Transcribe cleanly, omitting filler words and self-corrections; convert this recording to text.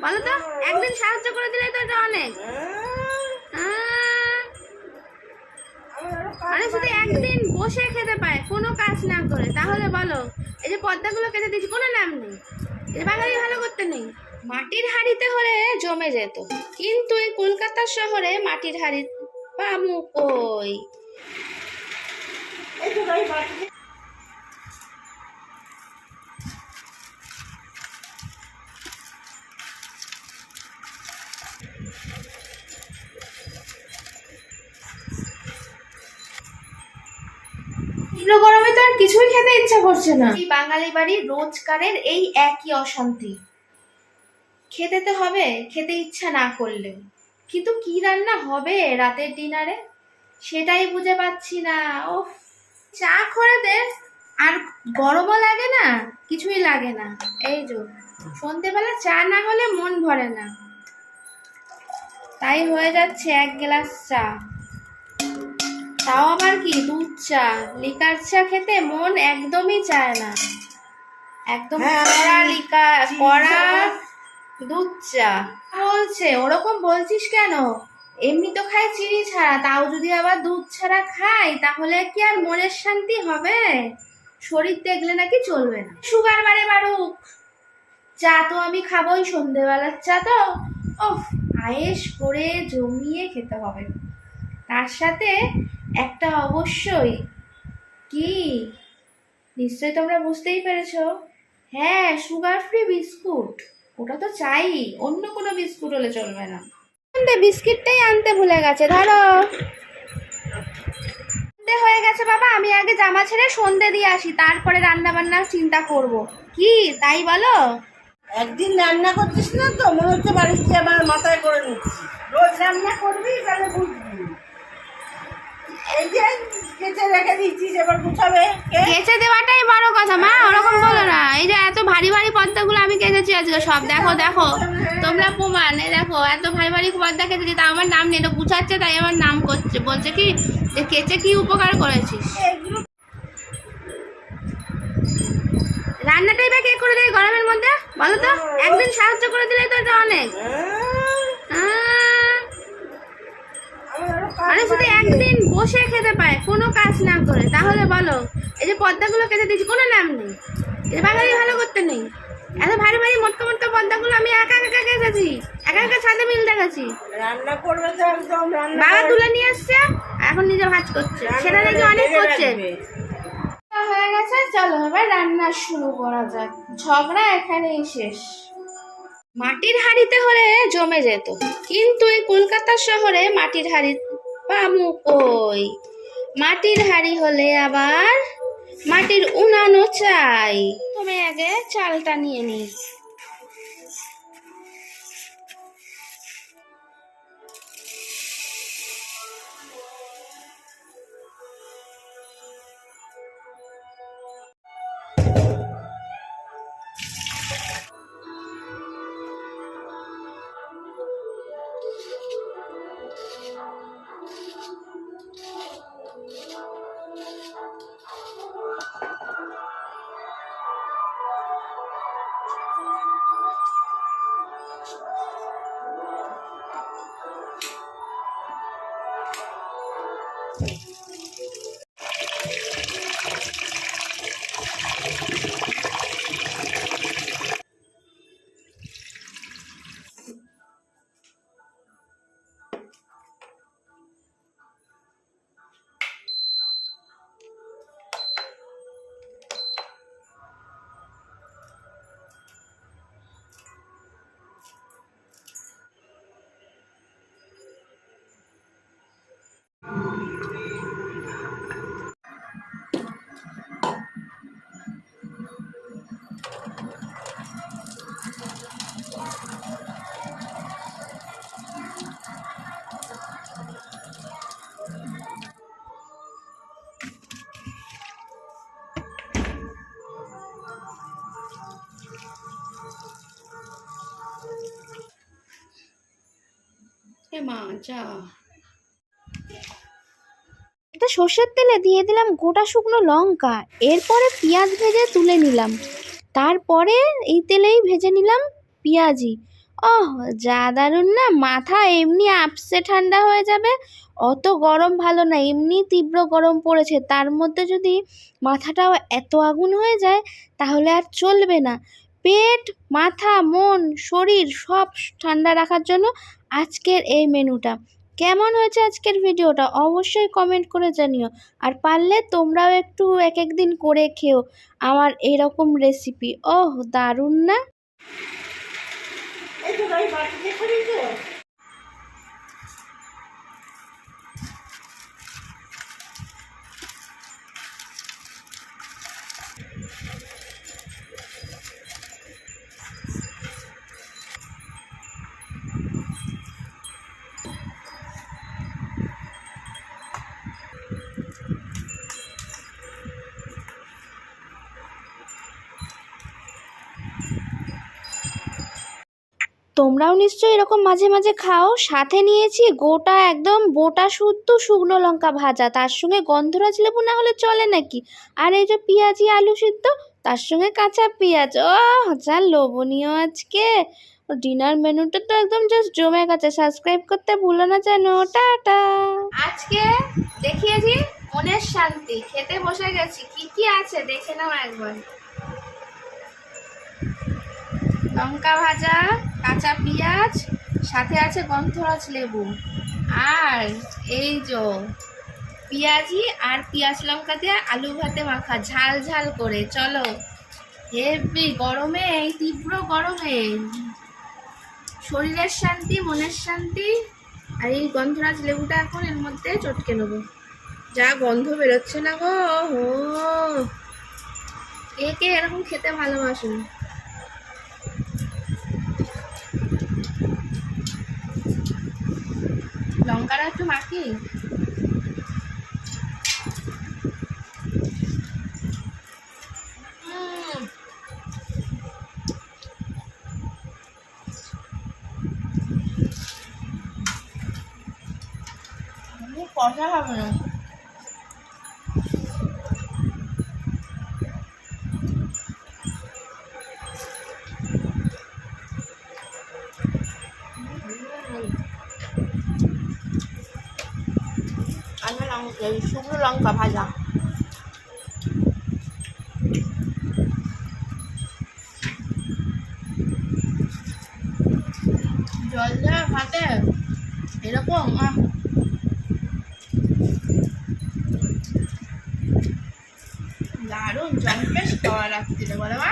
বলো তো, একদিন সাহায্য করে দিলে তো এটা অনেক। মানে শুধু একদিন বসে খেতে পায় কোনো কাজ না করে, তাহলে বলো এই যে পর্দাগুলো কেটে দিচ্ছি কোনো নাম নেই, এটা বাঙালি ভালো করতে নেই। মাটির হাঁড়িতে হলে জমে যেত, কিন্তু এই কলকাতার শহরে মাটির হাঁড়ি পামু কই। গরমে তো আর কিছুই খেতে ইচ্ছা করছে না। এই বাঙালি বাড়ির রোজকারের এই একই অশান্তি, খেতে তো হবে খেতে ইচ্ছা না করলেও, কিন্তু কি রান্না হবে রাতের ডিনারে সেটাই বুঝে পাচ্ছি না। ও চা করে দে, আর গরমও লাগে না, কিছুই লাগে না। এই যে সন্ধেবেলা চা না হলে মন ভরে না, তাই হয়ে যাচ্ছে এক গ্লাস চা, তাও আবার কি দুধ চা। লিকার চা খেতে মন একদমই চায় না, একদম কড়া লিকার, কড়া দুধ চা। বলছে ওরকম বলছিস কেন, এমনি তো খাই চিনি ছাড়া, তাও যদি আবার দুধ ছাড়া খাই তাহলে কি আর মনের শান্তি হবে? শরীর দেখলে নাকি চলবে না, সুগার বাড়ে বাড়ুক, চা তো আমি খাবোই, সন্ধেবেলার চা তো আয়েশ করে জমিয়ে খেতে হবে। তার সাথে একটা অবশ্যই, কি নিশ্চয়ই তোমরা বুঝতেই পেরেছো, হ্যাঁ সুগার ফ্রি বিস্কুট, ওটা তো চাই, অন্য কোনো বিস্কুট হলে চলবে না। বিস্কিটটাই আনতে ভুলে গেছে, ধরো হয়ে গেছে বাবা, আমি আগে জামা ছেড়ে সন্ধে দিয়ে আসি, তারপরে রান্না বান্নার চিন্তা করব। কি তাই বলো? একদিন রান্না করছিস না তো মনে হচ্ছে বাড়িতে আমার মাথায় করে নিচ্ছি, রোজ রান্না করবি তাহলে বুঝবি। এই যে কেচে রেখে দিচ্ছিস, এবার গুছাবে কে? কেচে দেওয়াটাই বড় কথা মা, ওরকম বলো না। এই যে এত ভারী ভারী পর্দাগুলো আমি কেচেছি আজকে সব, দেখো দেখো তোমরা প্রমাণ, এই দেখো এত ভারী ভারী পর্দা কেচেছি, তা আমার নাম নেই, এটা গুছাচ্ছে তাই আমার নাম করছে, বলছে কি যে কেচে কি উপকার করেছিস। রান্নাটাই বা কে করে দেয় গরমের মধ্যে বলো তো, একদিন সাহায্য করে দিলে তো এটা অনেক। মানে শুধু একদিন বসে খেতে পায় কোনো কাজ না করে, তাহলে বলো এই যে পর্দাগুলো কেটে দিচ্ছি কোনো নাম নেই, এটা বাঙালি ভালো করতে নেই। এত ভারী ভারী মোটকা মোটকা পর্দাগুলো আমি একা একা কেটেছি, একা একা ছাদে মিল দেখাচ্ছি। রান্না করবে তো একদম রান্না বাবা তুলে নিয়ে আসছে, এখন নিজে ভাজ করছে, সেটা নাকি অনেক করছে। হয়ে গেছে, চলো এবার রান্না শুরু করা যাক, ঝগড়া এখানেই শেষ। মাটির হাঁড়িতে হলে জমে যেত, কিন্তু এই কলকাতার শহরে মাটির হাঁড়ি পামু কই। মাটির হাঁড়ি হলে আবার মাটির উনানও চাই। তুমি আগে চালটা নিয়ে নি। এটা সর্ষের তেলে দিয়ে দিলাম গোটা শুকনো লঙ্কা, এরপরে পেঁয়াজ ভেজে তুলে নিলাম, তারপরে এই তেলেই ভেজে নিলাম পেঁয়াজি। ওহ যা দারুণ না, মাথা এমনি আপসে ঠান্ডা হয়ে যাবে। অত গরম ভালো না, এমনি তীব্র গরম পড়েছে, তার মধ্যে যদি মাথাটাও এত আগুন হয়ে যায় তাহলে আর চলবে না। পেট, মাথা, মন, শরীর সব ঠান্ডা রাখার জন্য আজকের এই মেনুটা। কেমন হয়েছে আজকের ভিডিওটা অবশ্যই কমেন্ট করে জানিও। আর পারলে তোমরাও একটু এক একদিন করে খেও আমার এরকম রেসিপি। ওহ দারুণ না। এই তো ভাই বাটিতে খাবি তো? তোমরাও নিশ্চয়ই এরকম মাঝে মাঝে খাও। সাথে নিয়েছি গোটা একদম বোটা শুদ্ধ শুকনো লঙ্কা ভাজা, তার সঙ্গে গন্ধরাজ লেবু না হলে চলে নাকি। আর এই যে পেঁয়াজি আলু সিদ্ধ, তার সঙ্গে কাঁচা পেঁয়াজ। ও যা লোভনীয় আজকে ডিনার মেনুটা, তো একদম জাস্ট জমে গেছে। সাবস্ক্রাইব করতে ভুলো না যেন। টাটা। আজকে দেখিয়েছি মনের শান্তি, খেতে বসে গেছি। কি কি আছে দেখে নাও একবার। লঙ্কা ভাজা, কাঁচা পেঁয়াজ, সাথে আছে গন্ধরাজ লেবু, আর এই যে পেঁয়াজি আর পেঁয়াজ লঙ্কা দিয়ে আলু ভাতে মাখা ঝাল ঝাল করে। চলো, হেভি গরমে, এই তীব্র গরমে শরীরের শান্তি, মনের শান্তি। আর এই গন্ধরাজ লেবুটা এখন এর মধ্যে চটকে নেবো। যা গন্ধ বেরোচ্ছে না গো, হো কে কে এরকম খেতে ভালোবাসো? লঙ্কাটা একটু মাখি। কষা হবে না। শুকনো লঙ্কা ভাজা, জল দেওয়া ভাতে এরকম দারুণ জম্পেশ খাওয়া রাখছিল বলে মা।